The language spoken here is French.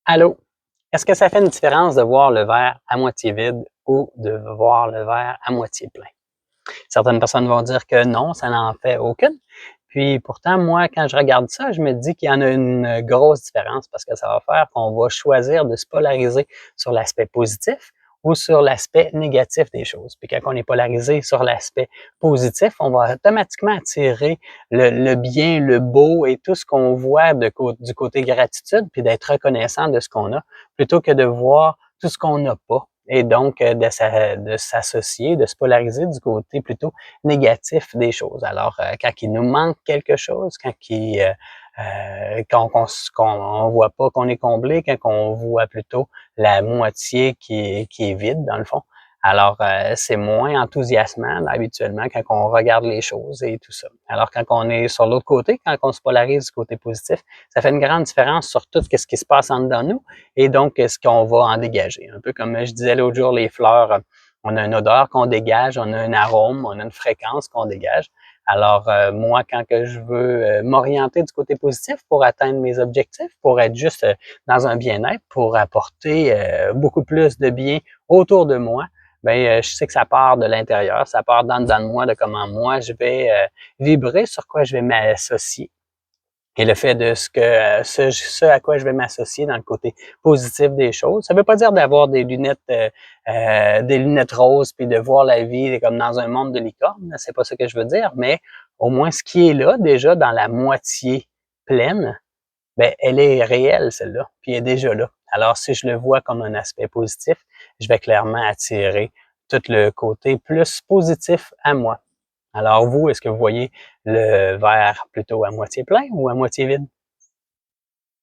Allô? Est-ce que ça fait une différence de voir le verre à moitié vide ou de voir le verre à moitié plein? Certaines personnes vont dire que non, ça n'en fait aucune. Puis pourtant, moi, quand je regarde ça, je me dis qu'il y en a une grosse différence parce que ça va faire qu'on va choisir de se polariser sur l'aspect positif ou sur l'aspect négatif des choses. Puis quand on est polarisé sur l'aspect positif, on va automatiquement attirer le bien, le beau et tout ce qu'on voit du côté gratitude, puis d'être reconnaissant de ce qu'on a, plutôt que de voir tout ce qu'on n'a pas. Et donc, de s'associer, de se polariser du côté plutôt négatif des choses. Alors, quand il nous manque quelque chose, quand on voit pas qu'on est comblé, quand on voit plutôt la moitié qui est vide, dans le fond. Alors, c'est moins enthousiasmant habituellement quand on regarde les choses et tout ça. Alors, quand on est sur l'autre côté, quand on se polarise du côté positif, ça fait une grande différence sur tout ce qui se passe en dedans de nous et donc ce qu'on va en dégager. Un peu comme je disais l'autre jour, les fleurs, on a une odeur qu'on dégage, on a un arôme, on a une fréquence qu'on dégage. Alors, moi, quand que je veux m'orienter du côté positif pour atteindre mes objectifs, pour être juste dans un bien-être, pour apporter beaucoup plus de bien autour de moi, ben je sais que ça part de l'intérieur, ça part dedans de moi, de comment moi je vais vibrer, sur quoi je vais m'associer. Et le fait de ce à quoi je vais m'associer dans le côté positif des choses. Ça veut pas dire d'avoir des lunettes roses puis de voir la vie comme dans un monde de licorne. C'est pas ça que je veux dire, mais au moins ce qui est là déjà dans la moitié pleine, ben elle est réelle celle-là, puis elle est déjà là. Alors si je le vois comme un aspect positif, je vais clairement attirer tout le côté plus positif à moi. Alors vous, est-ce que vous voyez le verre plutôt à moitié plein ou à moitié vide?